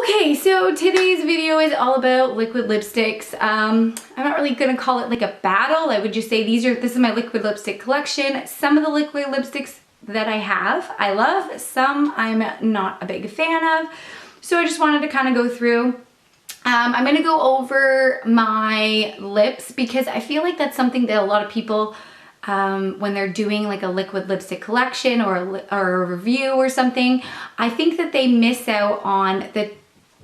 Okay, so today's video is all about liquid lipsticks. I'm not really gonna call it like a battle. I would just say this is my liquid lipstick collection. Some of the liquid lipsticks that I have, I love. Some I'm not a big fan of. So I just wanted to kind of go through. I'm gonna go over my lips because I feel like that's something that a lot of people, when they're doing like a liquid lipstick collection or a review or something, I think that they miss out on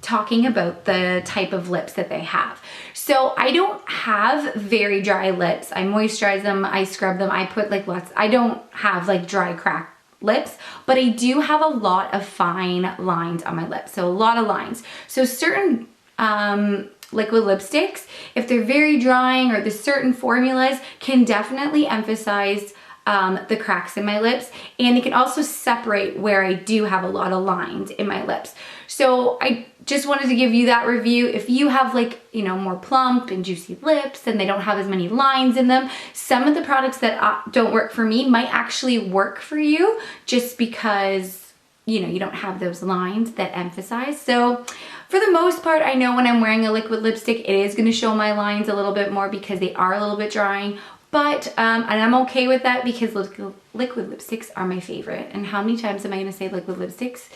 talking about the type of lips that they have. So I don't have very dry lips. I moisturize them, I scrub them, I put like I don't have like dry cracked lips, but I do have a lot of fine lines on my lips. So a lot of lines. So certain liquid lipsticks, if they're very drying or the certain formulas, can definitely emphasize the cracks in my lips, and they can also separate where I do have a lot of lines in my lips. So I just wanted to give you that review. If you have like, you know, more plump and juicy lips and they don't have as many lines in them, some of the products that don't work for me might actually work for you just because, you know, you don't have those lines that emphasize. So for the most part, I know when I'm wearing a liquid lipstick, it is going to show my lines a little bit more because they are a little bit drying. But, and I'm okay with that because liquid lipsticks are my favorite. And how many times am I going to say liquid lipsticks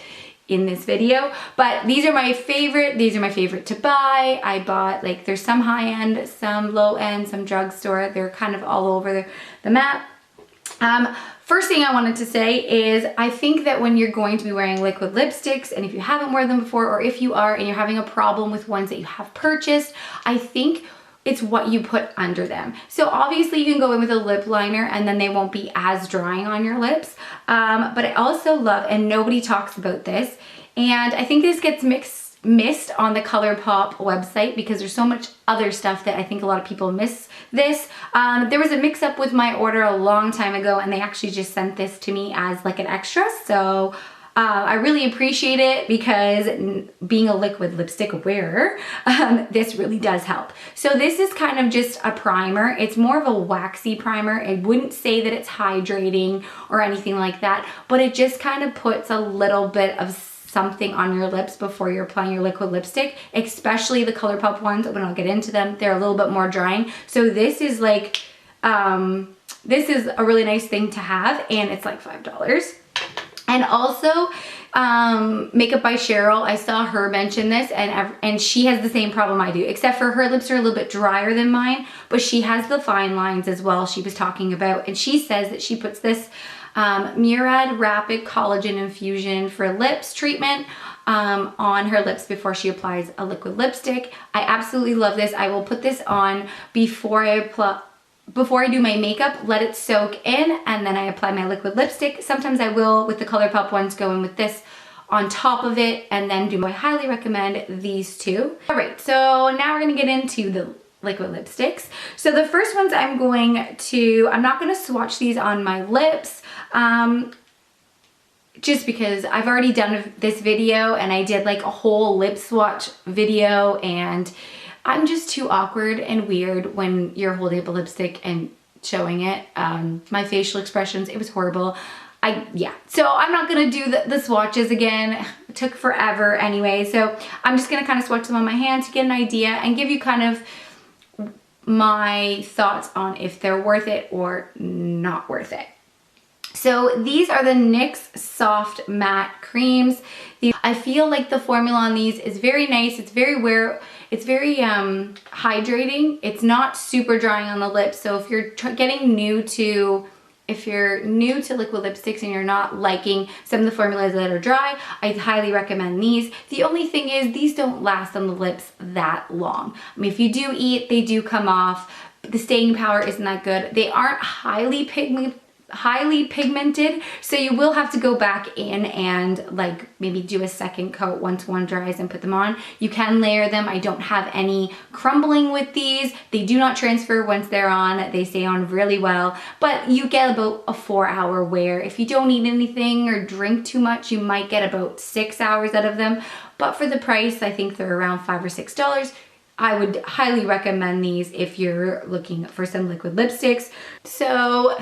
in this video? But these are my favorite. These are my favorite to buy. I bought, like, there's some high-end, some low-end, some drugstore. They're kind of all over the map. First thing I wanted to say is I think that when you're going to be wearing liquid lipsticks, and if you haven't worn them before, or if you are and you're having a problem with ones that you have purchased, I think it's what you put under them. So obviously you can go in with a lip liner and then they won't be as drying on your lips. But I also love, and nobody talks about this, and I think this gets missed on the ColourPop website because there's so much other stuff that I think a lot of people miss this. There was a mix up with my order a long time ago and they actually just sent this to me as like an extra. So I really appreciate it because being a liquid lipstick wearer, this really does help. So this is kind of just a primer. It's more of a waxy primer. I wouldn't say that it's hydrating or anything like that, but it just kind of puts a little bit of something on your lips before you're applying your liquid lipstick, especially the ColourPop ones. When I'll get into them, they're a little bit more drying. So this is like, this is a really nice thing to have, and it's like $5. And also, Makeup by Cheryl, I saw her mention this, and she has the same problem I do, except for her lips are a little bit drier than mine, but she has the fine lines as well she was talking about. And she says that she puts this Murad Rapid Collagen Infusion for Lips treatment on her lips before she applies a liquid lipstick. I absolutely love this. I will put this on before I do my makeup, let it soak in, and then I apply my liquid lipstick. Sometimes I will, with the ColourPop ones, go in with this on top of it and then do. I highly recommend these two. All right, so now we're gonna get into the liquid lipsticks. So the first ones I'm not gonna swatch these on my lips, just because I've already done this video and I did like a whole lip swatch video, and I'm just too awkward and weird when you're holding up a lipstick and showing it. My facial expressions, it was horrible. So I'm not gonna do the swatches again. It took forever anyway. So I'm just gonna kind of swatch them on my hand to get an idea and give you kind of my thoughts on if they're worth it or not worth it. So these are the NYX Soft Matte Creams. I feel like the formula on these is very nice. It's very hydrating. It's not super drying on the lips. So if you're new to liquid lipsticks and you're not liking some of the formulas that are dry, I highly recommend these. The only thing is these don't last on the lips that long. I mean, if you do eat, they do come off. The staying power isn't that good. They aren't highly pigmented, so you will have to go back in and like maybe do a second coat once one dries and put them on. You can layer them. I don't have any crumbling with these. They do not transfer once they're on. They stay on really well, but you get about a 4-hour wear. If you don't eat anything or drink too much, you might get about 6 hours out of them, but for the price, I think they're around $5 or $6. I would highly recommend these if you're looking for some liquid lipsticks. So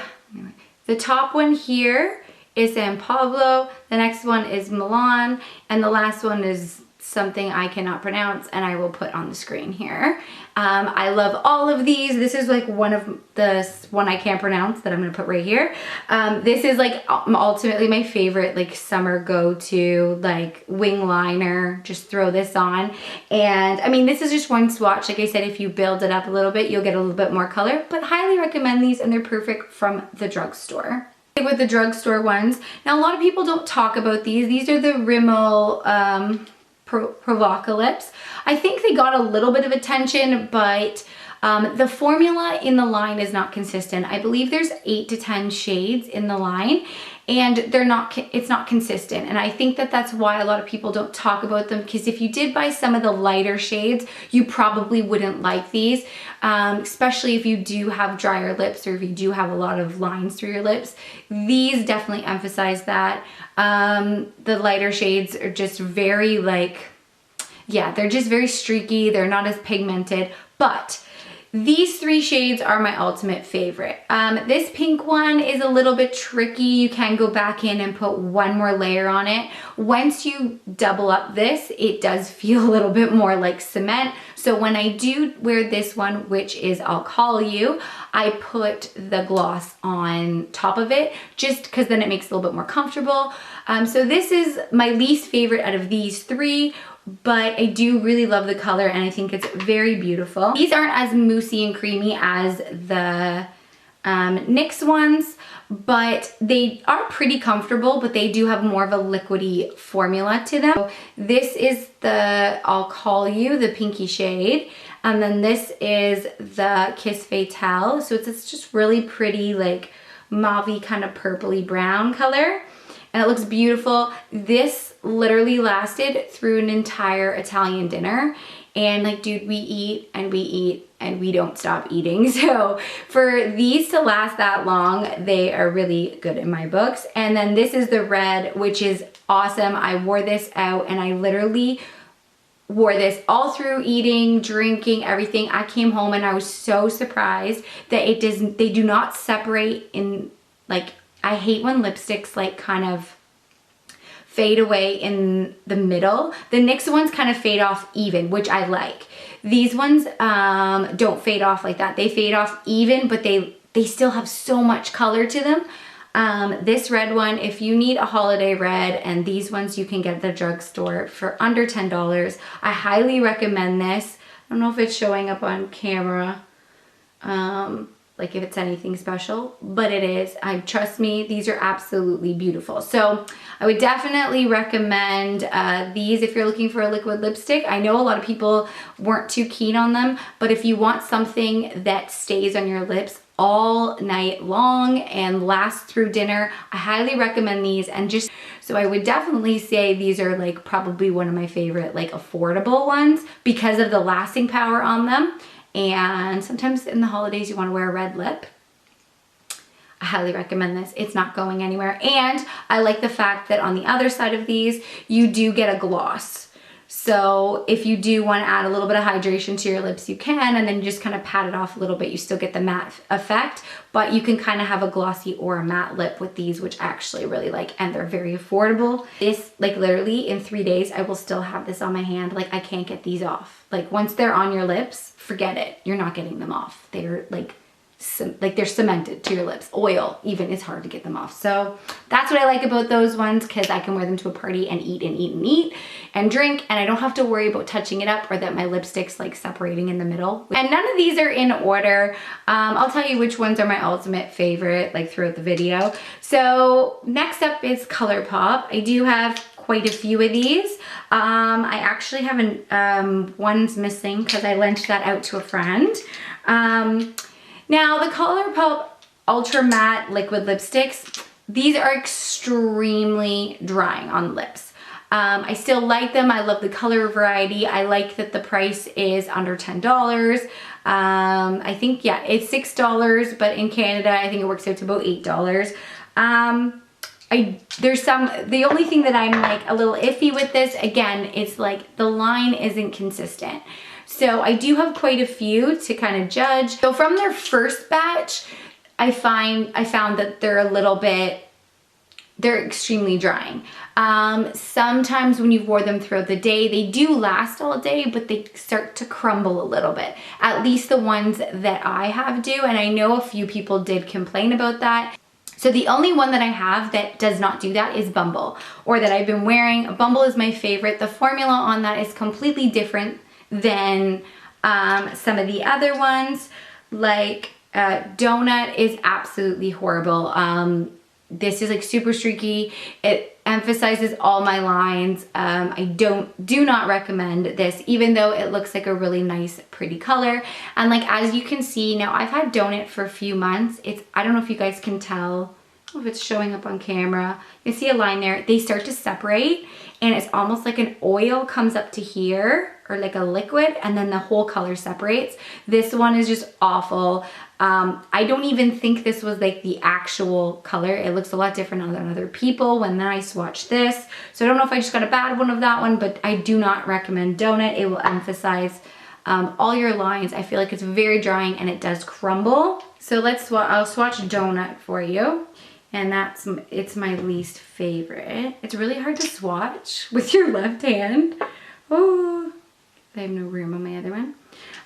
the top one here is San Pablo, the next one is Milan, and the last one is something I cannot pronounce, and I will put on the screen here. I love all of these. This is like one I can't pronounce that I'm gonna put right here. This is like ultimately my favorite like summer go-to, like wing liner. Just throw this on. And I mean, this is just one swatch. Like I said, if you build it up a little bit, you'll get a little bit more color, but highly recommend these, and they're perfect from the drugstore. With the drugstore ones. Now, a lot of people don't talk about these. These are the Rimmel provocalips. I think they got a little bit of attention, but the formula in the line is not consistent. I believe there's 8 to 10 shades in the line, and it's not consistent. And I think that that's why a lot of people don't talk about them, because if you did buy some of the lighter shades, you probably wouldn't like these, especially if you do have drier lips or if you do have a lot of lines through your lips. These definitely emphasize that. The lighter shades are just very like, yeah, they're just very streaky. They're not as pigmented, but these 3 shades are my ultimate favorite. This pink one is a little bit tricky. You can go back in and put one more layer on it. Once you double up this, it does feel a little bit more like cement. So when I do wear this one, which is I'll Call You, I put the gloss on top of it, just because then it makes it a little bit more comfortable. So this is my least favorite out of these 3. But I do really love the color, and I think it's very beautiful. These aren't as moussey and creamy as the NYX ones, but they are pretty comfortable, but they do have more of a liquidy formula to them. So this is the I'll Call You, the pinky shade, and then this is the Kiss Fatale. So it's just really pretty, like mauve-y kind of purpley brown color. And it looks beautiful. This literally lasted through an entire Italian dinner. And like, dude, we eat and we eat and we don't stop eating. So for these to last that long, they are really good in my books. And then this is the red, which is awesome. I wore this out, and I literally wore this all through eating, drinking, everything. I came home and I was so surprised that they do not separate in, like, I hate when lipsticks like kind of fade away in the middle. The NYX ones kind of fade off even, which I like. These ones don't fade off like that. They fade off even, but they still have so much color to them. This red one, if you need a holiday red, and these ones you can get at the drugstore for under $10. I highly recommend this. I don't know if it's showing up on camera. Like if it's anything special, but it is. Trust me, these are absolutely beautiful. So I would definitely recommend these if you're looking for a liquid lipstick. I know a lot of people weren't too keen on them, but if you want something that stays on your lips all night long and lasts through dinner, I highly recommend these. And just so I would definitely say these are like probably one of my favorite like affordable ones because of the lasting power on them. And sometimes in the holidays you want to wear a red lip. I highly recommend this. It's not going anywhere. And I like the fact that on the other side of these, you do get a gloss. So if you do want to add a little bit of hydration to your lips, you can, and then you just kind of pat it off a little bit. You still get the matte effect, but you can kind of have a glossy or a matte lip with these, which I actually really like, and they're very affordable. This, like literally in 3 days, I will still have this on my hand. Like I can't get these off. Like once they're on your lips, forget it. You're not getting them off. They're like they're cemented to your lips. Oil even is hard to get them off. So that's what I like about those ones, because I can wear them to a party and eat and eat and eat and drink, and I don't have to worry about touching it up or that my lipstick's like separating in the middle. And none of these are in order. I'll tell you which ones are my ultimate favorite like throughout the video. So next up is ColourPop. I do have quite a few of these. I actually have one's missing because I lent that out to a friend. Now the ColourPop Ultra Matte Liquid Lipsticks, these are extremely drying on lips. I still like them. I love the color variety. I like that the price is under $10. I think, yeah, it's $6, but in Canada, I think it works out to about $8. The only thing that I'm like a little iffy with this, again, it's like the line isn't consistent. So I do have quite a few to kind of judge. So from their first batch, I found that they're a little bit they're extremely drying. Sometimes when you've wore them throughout the day, they do last all day, but they start to crumble a little bit. At least the ones that I have do, and I know a few people did complain about that. So the only one that I have that does not do that is Bumble, or that I've been wearing. Bumble is my favorite. The formula on that is completely different than some of the other ones. Like Donut is absolutely horrible. This is like super streaky. It emphasizes all my lines. I do not recommend this, even though it looks like a really nice, pretty color. And like, as you can see, now I've had Donut for a few months. I don't know if you guys can tell, if it's showing up on camera. You see a line there. They start to separate, and it's almost like an oil comes up to here, or like a liquid, and then the whole color separates. This one is just awful. I don't even think this was like the actual color. It looks a lot different on other people when I swatch this. So I don't know if I just got a bad one of that one, but I do not recommend Donut. It will emphasize all your lines. I feel like it's very drying and it does crumble. So I'll swatch Donut for you. And it's my least favorite. It's really hard to swatch with your left hand. Oh, I have no room on my other one.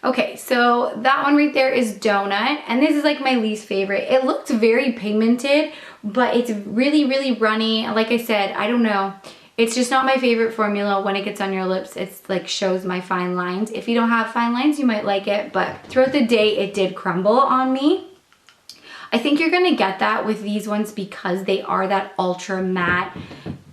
Okay, so that one right there is Donut, and this is like my least favorite. It looks very pigmented, but it's really, really runny. Like I said, I don't know. It's just not my favorite formula. When it gets on your lips, it's like shows my fine lines. If you don't have fine lines, you might like it, but throughout the day, it did crumble on me. I think you're gonna get that with these ones because they are that ultra matte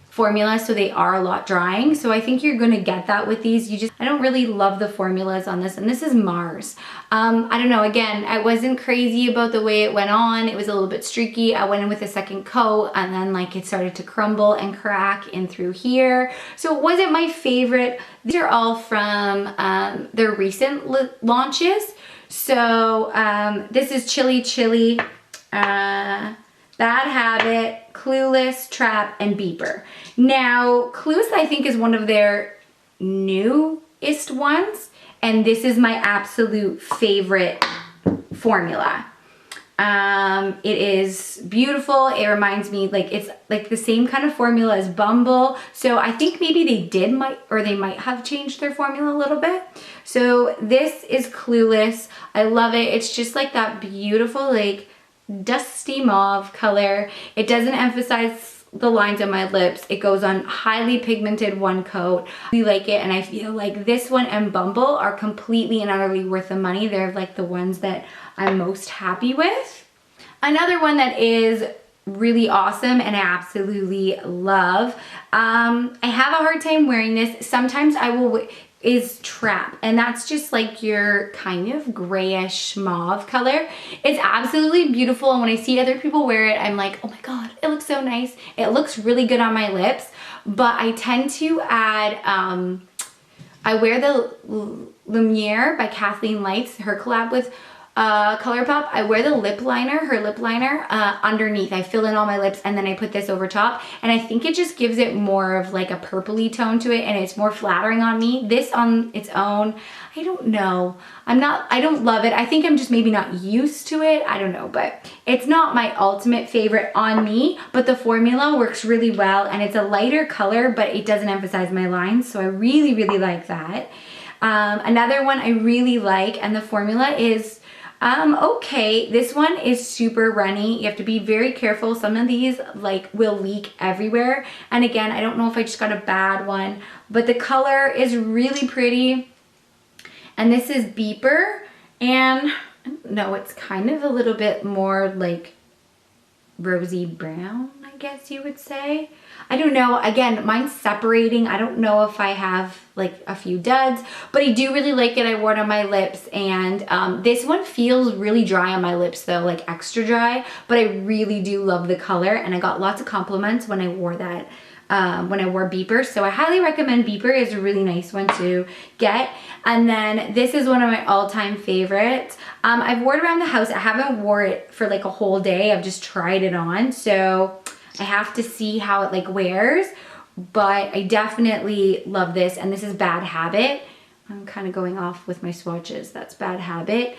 formula, so they are a lot drying. So I think you're gonna get that with these. I don't really love the formulas on this, and this is Mars. I don't know, again, I wasn't crazy about the way it went on. It was a little bit streaky. I went in with a second coat, and then like it started to crumble and crack in through here. So it wasn't my favorite. These are all from their recent launches. So this is Chili, Bad Habit, Clueless, Trap, and Beeper. Now, Clueless I think is one of their newest ones, and this is my absolute favorite formula. It is beautiful. It reminds me, like, it's like the same kind of formula as Bumble. So I think maybe they might have changed their formula a little bit. So this is Clueless. I love it. It's just like that beautiful, like, dusty mauve color. It doesn't emphasize the lines on my lips. It goes on highly pigmented one coat. We like it, and I feel like this one and Bumble are completely and utterly worth the money. They're like the ones that I'm most happy with. Another one that is really awesome and I absolutely love. I have a hard time wearing this. Sometimes is Trap, and that's just like your kind of grayish mauve color. It's absolutely beautiful, and when I see other people wear it, I'm like, oh my god, it looks so nice. It looks really good on my lips, but I tend to add, I wear the Lumiere by Kathleen Lights, her collab with ColourPop. I wear the lip liner, her lip liner, underneath. I fill in all my lips, and then I put this over top, and I think it just gives it more of like a purpley tone to it, and it's more flattering on me. This on its own, I don't know. I don't love it. I think I'm just maybe not used to it. I don't know, but it's not my ultimate favorite on me, but the formula works really well, and it's a lighter color, but it doesn't emphasize my lines, so I really, really like that. Another one I really like, and the formula is okay, this one is super runny. You have to be very careful. Some of these like will leak everywhere. And again, I don't know if I just got a bad one, but the color is really pretty. And this is Beeper, and I don't know, it's kind of a little bit more like rosy brown, I guess you would say. I don't know. Again, mine's separating. I don't know if I have like a few duds, but I do really like it. I wore it on my lips, and this one feels really dry on my lips though, like extra dry, but I really do love the color, and I got lots of compliments when I wore that, when I wore Beeper. So I highly recommend Beeper. It's a really nice one to get. And then this is one of my all-time favorites. I've worn it around the house. I haven't wore it for like a whole day. I've just tried it on. So I have to see how it like wears, but I definitely love this. And this is Bad Habit. I'm kind of going off with my swatches. That's Bad Habit.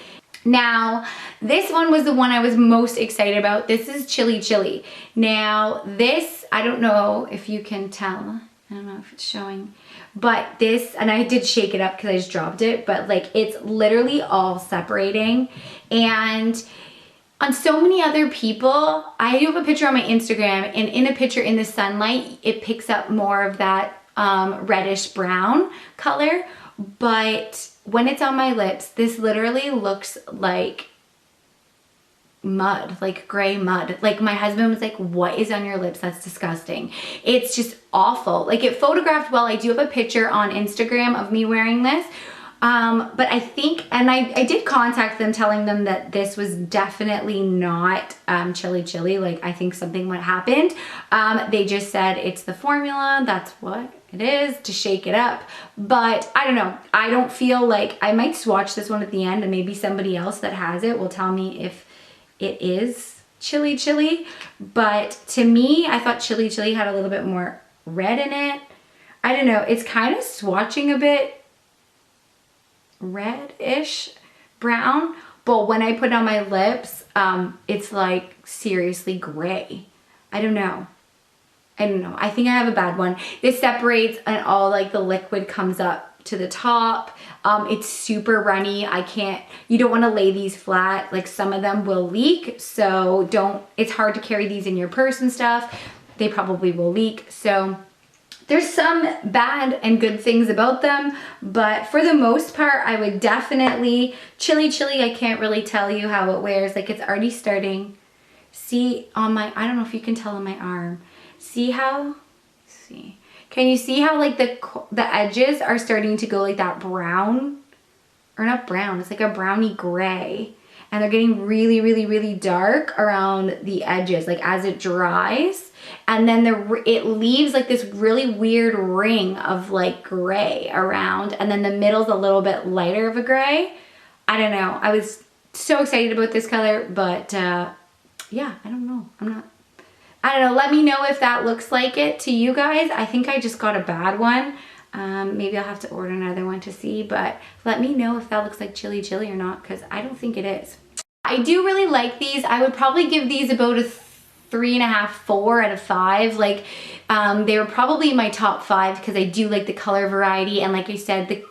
Now, this one was the one I was most excited about. This is Chili Chili. Now, this, I don't know if you can tell. I don't know if it's showing. But this, and I did shake it up because I just dropped it, but like it's literally all separating. And on so many other people, I do have a picture on my Instagram, and in a picture in the sunlight, it picks up more of that reddish brown color. But when it's on my lips, this literally looks like mud, like gray mud. Like my husband was like, what is on your lips? That's disgusting. It's just awful. Like it photographed well. I do have a picture on Instagram of me wearing this. But I think, and I did contact them telling them that this was definitely not Chili Chili. Like I think something what happened. They just said it's the formula. That's what it is to shake it up. But I don't know. I don't feel like, I might swatch this one at the end and maybe somebody else that has it will tell me if it is Chili Chili. But to me, I thought Chili Chili had a little bit more red in it. I don't know. It's kind of swatching a bit reddish brown, but when I put it on my lips, it's like seriously gray. I don't know. I think I have a bad one. This separates and all like the liquid comes up to the top. It's super runny. You don't want to lay these flat. Like some of them will leak. So it's hard to carry these in your purse and stuff. They probably will leak. So there's some bad and good things about them, but for the most part, I would definitely, Chili Chili, I can't really tell you how it wears. Like it's already starting. See on my, I don't know if you can tell on my arm. Can you see how like the edges are starting to go like that brown, or not brown, it's like a browny gray. And they're getting really, really, really dark around the edges, like as it dries. And then it leaves like this really weird ring of like gray around. And then the middle's a little bit lighter of a gray. I don't know. I was so excited about this color, but yeah, I don't know. I don't know. Let me know if that looks like it to you guys. I think I just got a bad one. Maybe I'll have to order another one to see, but let me know if that looks like Chili Chili or not, because I don't think it is. I do really like these. I would probably give these about a 3.5, 4 out of 5. Like they were probably my top 5 because I do like the color variety, and like I said,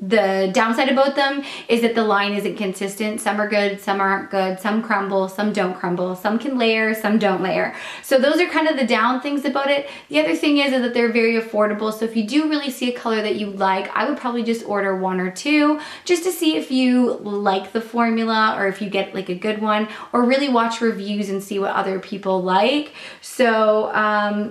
the downside about them is that the line isn't consistent. Some are good, some aren't good, some crumble, some don't crumble, some can layer, some don't layer. So those are kind of the down things about it. The other thing is that they're very affordable. So if you do really see a color that you like, I would probably just order 1 or 2 just to see if you like the formula or if you get like a good one, or really watch reviews and see what other people like. So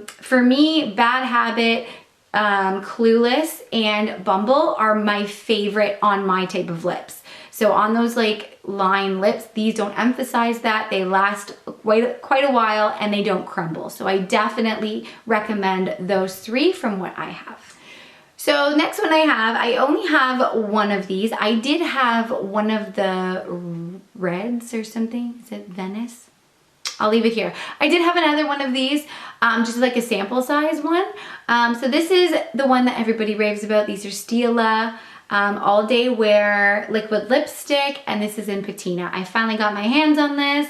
for me, Bad Habit, Clueless, and Bumble are my favorite on my type of lips. So on those like line lips, these don't emphasize that. They last quite a while and they don't crumble. So I definitely recommend those 3 from what I have. So next one I only have one of these. I did have one of the reds or something. Is it Venice? I'll leave it here. I did have another one of these, just like a sample size one. So this is the one that everybody raves about. These are Stila All Day Wear Liquid Lipstick, and this is in Patina. I finally got my hands on this.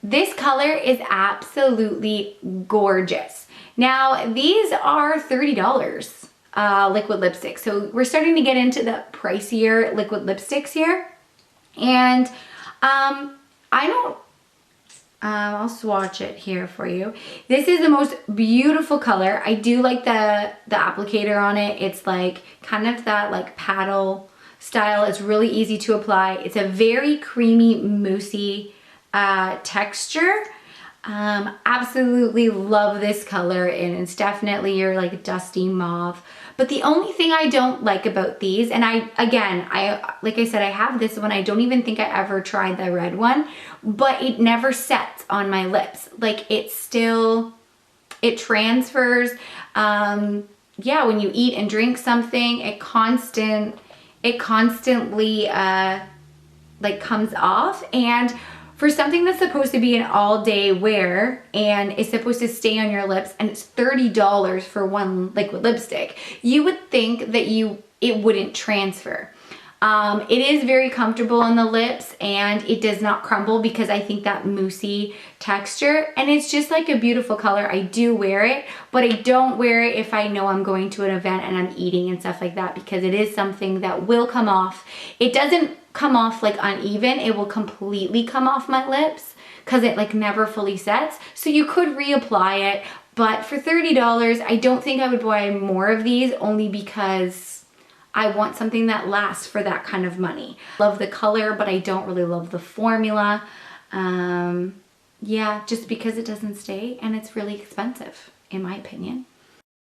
This color is absolutely gorgeous. Now, these are $30 liquid lipstick. So we're starting to get into the pricier liquid lipsticks here. And I'll swatch it here for you. This is the most beautiful color. I do like the applicator on it. It's like kind of that like paddle style. It's really easy to apply. It's a very creamy, moussey texture. Absolutely love this color, and it's definitely your like dusty mauve. But the only thing I don't like about these, and like I said, I have this one. I don't even think I ever tried the red one, but it never sets on my lips. Like it transfers. Yeah, when you eat and drink something, it constantly like comes off. And for something that's supposed to be an all-day wear and is supposed to stay on your lips, and it's $30 for one liquid lipstick, you would think that it wouldn't transfer. It is very comfortable on the lips and it does not crumble because I think that moussey texture, and it's just like a beautiful color. I do wear it, but I don't wear it if I know I'm going to an event and I'm eating and stuff like that, because it is something that will come off. It doesn't come off like uneven, it will completely come off my lips because it like never fully sets. So you could reapply it, but for $30, I don't think I would buy more of these, only because I want something that lasts for that kind of money. Love the color, but I don't really love the formula. Yeah, just because it doesn't stay and it's really expensive, in my opinion.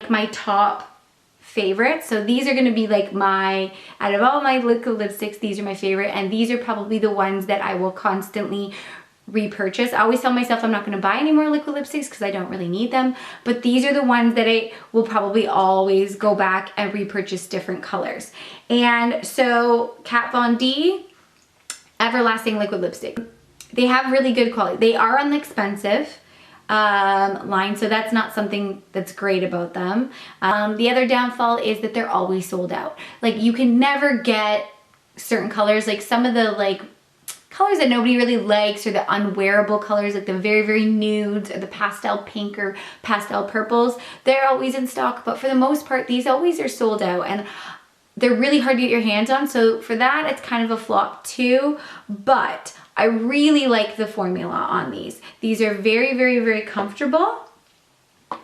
My top favorite, so these are gonna be like out of all my liquid lipsticks, these are my favorite, and these are probably the ones that I will constantly repurchase. I always tell myself I'm not going to buy any more liquid lipsticks because I don't really need them, but these are the ones that I will probably always go back and repurchase different colors. And so Kat Von D Everlasting Liquid Lipstick, they have really good quality. They are on the expensive line, so that's not something that's great about them. The other downfall is that they're always sold out. Like, you can never get certain colors, like some of the like colors that nobody really likes, or the unwearable colors, like the very, very nudes or the pastel pink or pastel purples, they're always in stock. But for the most part, these always are sold out and they're really hard to get your hands on. So for that, it's kind of a flop too. But I really like the formula on these. These are very, very, very comfortable.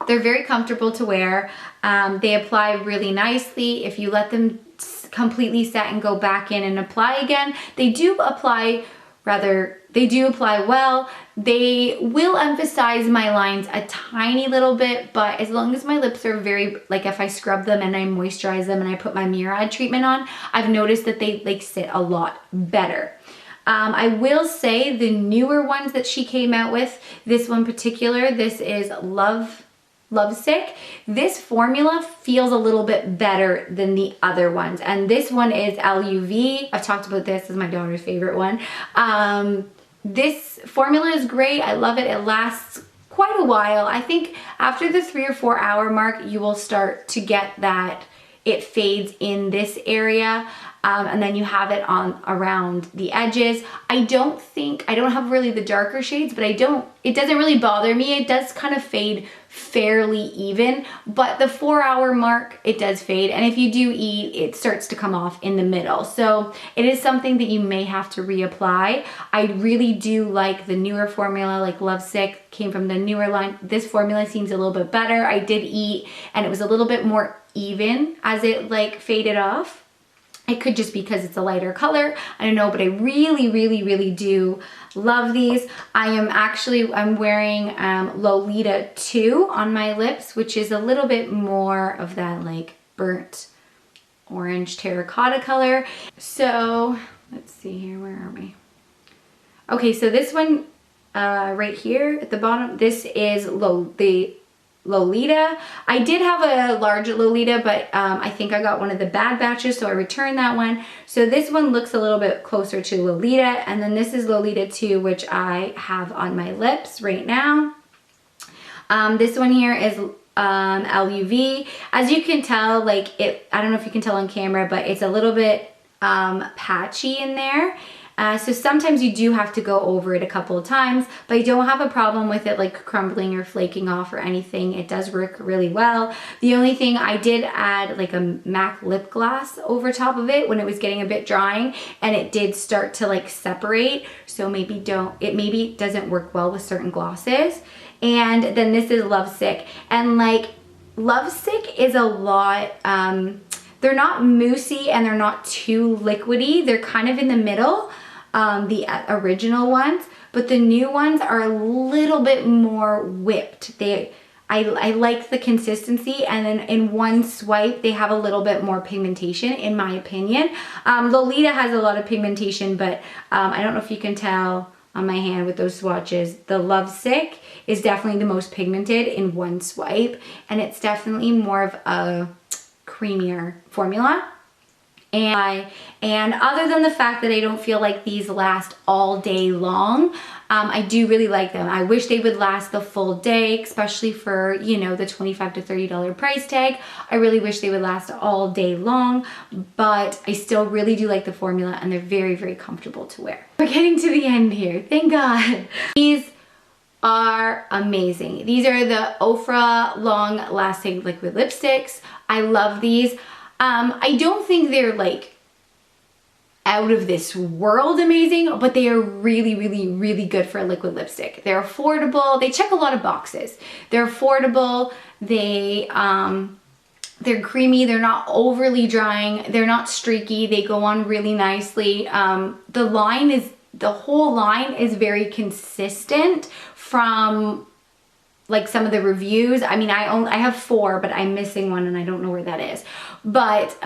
They're very comfortable to wear. They apply really nicely. If you let them completely set and go back in and apply again, they do apply well. They will emphasize my lines a tiny little bit, but as long as my lips are very, like if I scrub them and I moisturize them and I put my Murad treatment on, I've noticed that they like sit a lot better. I will say the newer ones that she came out with, this one particular, this is Lovesick. This formula feels a little bit better than the other ones. And this one is LUV. I've talked about this, as my daughter's favorite one. This formula is great. I love it. It lasts quite a while. I think after the 3 or 4 hour mark, you will start to get that it fades in this area. And then you have it on around the edges. I don't have really the darker shades, but it doesn't really bother me. It does kind of fade fairly even, but the 4 hour mark, it does fade. And if you do eat, it starts to come off in the middle. So it is something that you may have to reapply. I really do like the newer formula, like Lovesick came from the newer line. This formula seems a little bit better. I did eat and it was a little bit more even as it like faded off. It could just be because it's a lighter color. I don't know, but I really, really, really do love these. I'm wearing Lolita 2 on my lips, which is a little bit more of that like burnt orange terracotta color. So let's see here, where are we? Okay, so this one right here at the bottom, this is the Lolita. I did have a large Lolita, but I think I got one of the bad batches, so I returned that one. So this one looks a little bit closer to Lolita, and then this is Lolita 2, which I have on my lips right now. This one here is LUV. As you can tell, like I don't know if you can tell on camera, but it's a little bit patchy in there. So sometimes you do have to go over it a couple of times, but I don't have a problem with it like crumbling or flaking off or anything. It does work really well. The only thing, I did add like a MAC lip gloss over top of it when it was getting a bit drying, and it did start to like separate. So maybe it doesn't work well with certain glosses. And then this is Lovesick, and like Lovesick is a lot, they're not moussey and they're not too liquidy. They're kind of in the middle. The original ones, but the new ones are a little bit more whipped. I like the consistency, and then in one swipe they have a little bit more pigmentation, in my opinion. Lolita has a lot of pigmentation, but I don't know if you can tell on my hand with those swatches. The Lovesick is definitely the most pigmented in one swipe, and it's definitely more of a creamier formula. And other than the fact that I don't feel like these last all day long, I do really like them. I wish they would last the full day, especially for, you know, the $25 to $30 price tag. I really wish they would last all day long, but I still really do like the formula, and they're very, very comfortable to wear. We're getting to the end here, thank God. These are amazing. These are the Ofra long lasting liquid lipsticks. I love these. I don't think they're like out of this world amazing, but they are really, really, really good for a liquid lipstick. They're affordable. They check a lot of boxes. They're affordable. They're creamy. They're not overly drying. They're not streaky. They go on really nicely. The whole line is very consistent from like some of the reviews. I mean, I have 4, but I'm missing one and I don't know where that is. But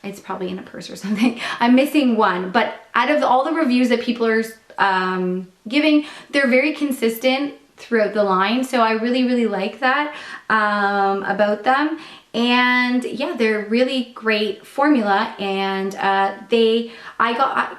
it's probably in a purse or something. I'm missing one, but out of all the reviews that people are giving, they're very consistent throughout the line. So I really, really like that about them. And yeah, they're really great formula. And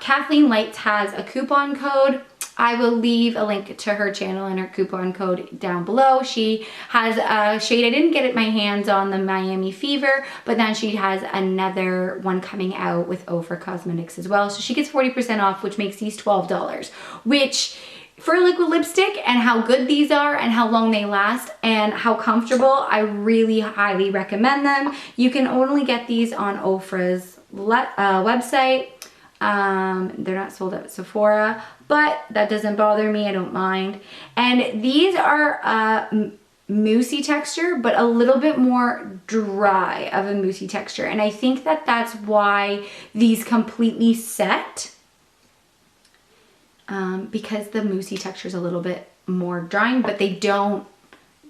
Kathleen Lights has a coupon code. I will leave a link to her channel and her coupon code down below. She has a shade, I didn't get my hands on, the Miami Fever, but then she has another one coming out with Ofra Cosmetics as well. So she gets 40% off, which makes these $12, which for a liquid lipstick and how good these are and how long they last and how comfortable, I really highly recommend them. You can only get these on Ofra's website. They're not sold at Sephora, but that doesn't bother me. I don't mind. And these are moussey texture, but a little bit more dry of a moussey texture. And I think that that's why these completely set, because the moussey texture is a little bit more drying, but they don't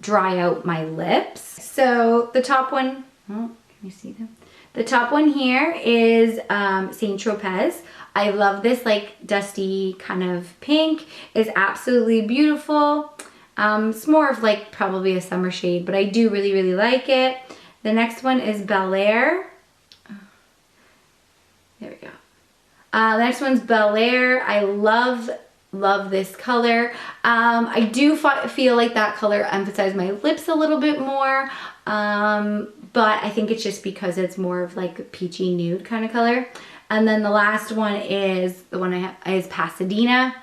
dry out my lips. So the top one, oh, can you see them? The top one here is Saint Tropez. I love this like dusty kind of pink. It's absolutely beautiful. It's more of like probably a summer shade, but I do really, really like it. The next one is Bel Air. There we go. The next one's Bel Air. I love this color. I do feel like that color emphasized my lips a little bit more, but I think it's just because it's more of like a peachy nude kind of color. And then the last one is the one I have is Pasadena.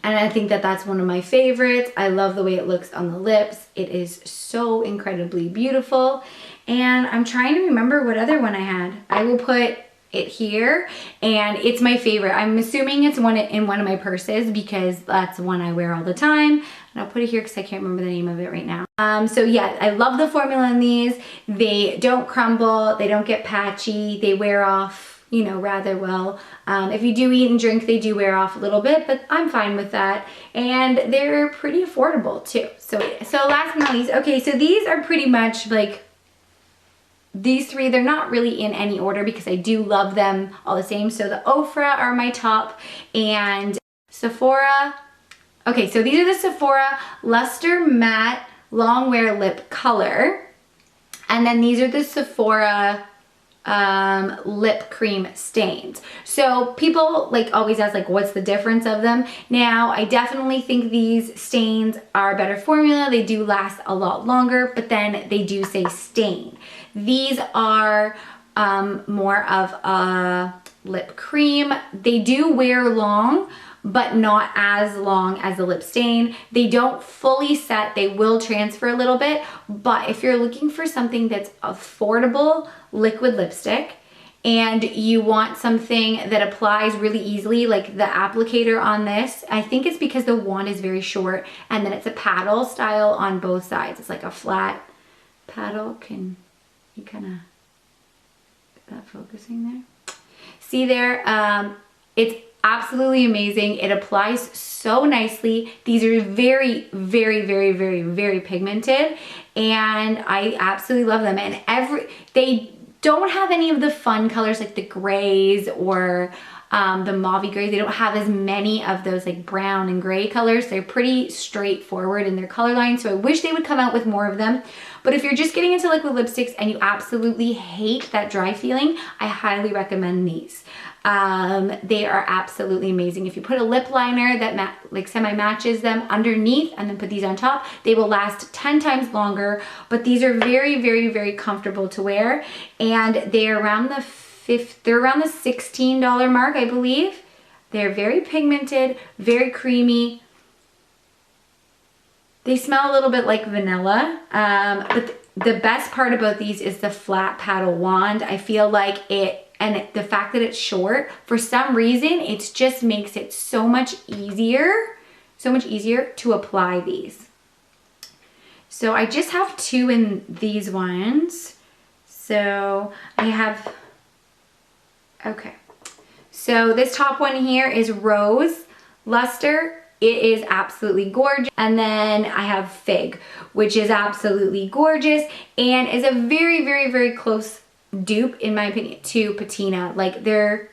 And I think that that's one of my favorites. I love the way it looks on the lips. It is so incredibly beautiful. And I'm trying to remember what other one I had. I will put it here, and it's my favorite. I'm assuming it's in one of my purses because that's one I wear all the time. And I'll put it here because I can't remember the name of it right now. So yeah, I love the formula in these. They don't crumble, they don't get patchy, they wear off, you know, rather well. If you do eat and drink, they do wear off a little bit, but I'm fine with that. And they're pretty affordable too. So last but not least, okay, so these are pretty much like these 3. They're not really in any order because I do love them all the same. So the Ofra are my top, and Sephora. Okay, so these are the Sephora Luster Matte Long Wear Lip Color. And then these are the Sephora lip cream stains. So people like always ask like what's the difference of them. Now I definitely think these stains are a better formula. They do last a lot longer, but then they do say stain. These are more of a lip cream. They do wear long, but not as long as the lip stain. They don't fully set, they will transfer a little bit, but if you're looking for something that's affordable liquid lipstick and you want something that applies really easily, like the applicator on this, I think it's because the wand is very short and then it's a paddle style on both sides. It's like a flat paddle. Can you kind of get that focusing there? See there? It's absolutely amazing. It applies so nicely. These are very, very, very, very, very pigmented, and I absolutely love them. And they don't have any of the fun colors like the grays or the mauve gray. They don't have as many of those like brown and gray colors. They're pretty straightforward in their color line, so I wish they would come out with more of them. But if you're just getting into liquid lipsticks and you absolutely hate that dry feeling, I highly recommend these. They are absolutely amazing. If you put a lip liner that like semi-matches them underneath and then put these on top, they will last 10 times longer. But these are very, very, very comfortable to wear, and they're around the $16 mark, I believe. They're very pigmented, very creamy. They smell a little bit like vanilla, but the best part about these is the flat paddle wand. I feel like and the fact that it's short, for some reason, it just makes it so much easier to apply these. So I just have 2 in these ones. So I have, okay. So this top one here is Rose Luster. It is absolutely gorgeous. And then I have Fig, which is absolutely gorgeous and is a very, very, very close dupe, in my opinion, to Patina. Like they're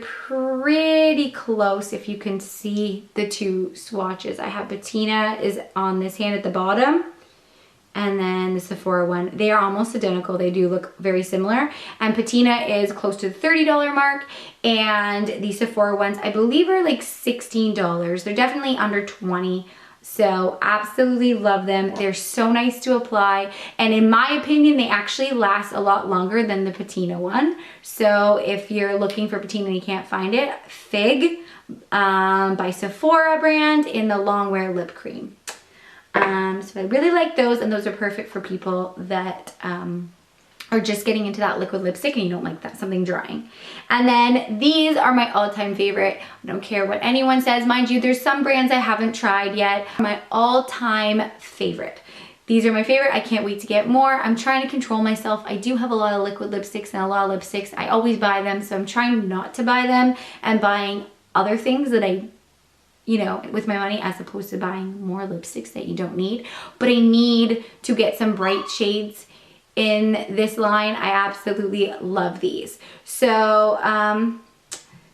pretty close if you can see the 2 swatches. I have Patina is on this hand at the bottom, and then the Sephora one. They are almost identical. They do look very similar. And Patina is close to the $30 mark, and the Sephora ones I believe are like $16. They're definitely under 20. So absolutely love them. They're so nice to apply, and in my opinion they actually last a lot longer than the Patina one. So if you're looking for Patina and you can't find it, Fig by Sephora brand in the long wear lip cream. So I really like those, and those are perfect for people that are just getting into that liquid lipstick and you don't like that something drying. And then these are my all-time favorite. I don't care what anyone says. Mind you, there's some brands I haven't tried yet. My all-time favorite. These are my favorite. I can't wait to get more. I'm trying to control myself. I do have a lot of liquid lipsticks and a lot of lipsticks. I always buy them, so I'm trying not to buy them and buying other things that I, you know, with my money, as opposed to buying more lipsticks that you don't need. But I need to get some bright shades in this line. I absolutely love these. So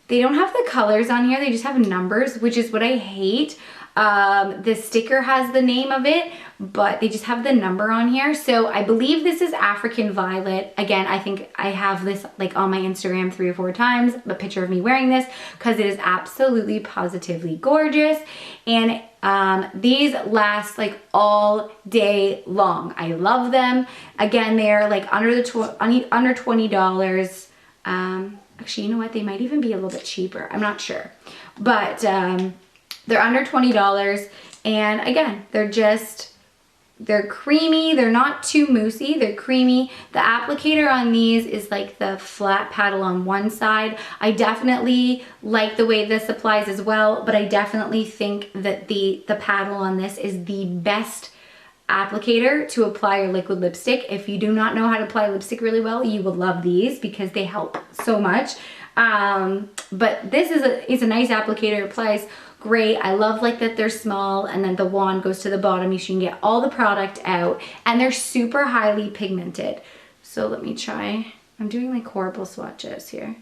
they don't have the colors on here. They just have numbers, which is what I hate. The sticker has the name of it, but they just have the number on here. So I believe this is African Violet. Again, I think I have this like on my Instagram 3 or 4 times, a picture of me wearing this, because it is absolutely positively gorgeous. And these last like all day long. I love them. Again, they're like under $20. Actually, you know what? They might even be a little bit cheaper. I'm not sure, but they're under $20, and again, they're creamy. They're not too moussey. They're creamy. The applicator on these is like the flat paddle on one side. I definitely like the way this applies as well, but I definitely think that the paddle on this is the best applicator to apply your liquid lipstick. If you do not know how to apply lipstick really well, you will love these because they help so much. But this is a nice applicator. It applies great. I love like that they're small, and then the wand goes to the bottom so you can get all the product out, and they're super highly pigmented. So let me try. I'm doing like horrible swatches here.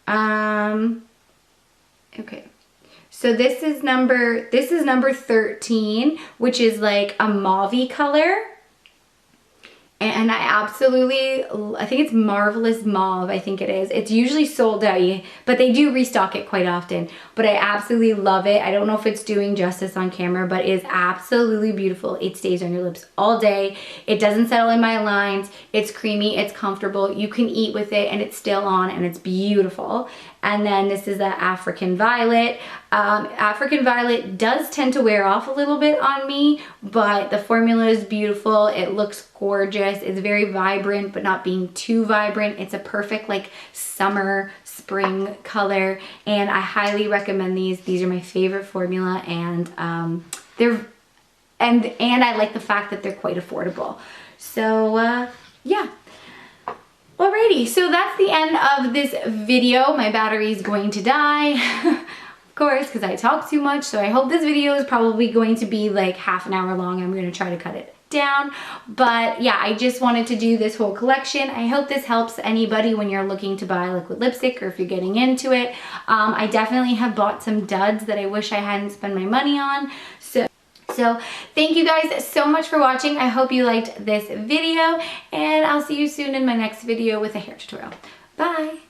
Okay. So this is number 13, which is like a mauve color. And I think it's Marvelous Mauve, I think it is. It's usually sold out, but they do restock it quite often. But I absolutely love it. I don't know if it's doing justice on camera, but it is absolutely beautiful. It stays on your lips all day. It doesn't settle in my lines. It's creamy, it's comfortable. You can eat with it and it's still on, and it's beautiful. And then this is the African Violet. African Violet does tend to wear off a little bit on me, but the formula is beautiful. It looks gorgeous. It's very vibrant, but not being too vibrant. It's a perfect like summer, spring color, and I highly recommend these. These are my favorite formula, and and I like the fact that they're quite affordable. So yeah. Alrighty, so that's the end of this video. My battery is going to die, of course, because I talk too much. So I hope this video is probably going to be like half an hour long. I'm going to try to cut it down. But yeah, I just wanted to do this whole collection. I hope this helps anybody when you're looking to buy liquid lipstick or if you're getting into it. I definitely have bought some duds that I wish I hadn't spent my money on. So thank you guys so much for watching. I hope you liked this video, and I'll see you soon in my next video with a hair tutorial. Bye!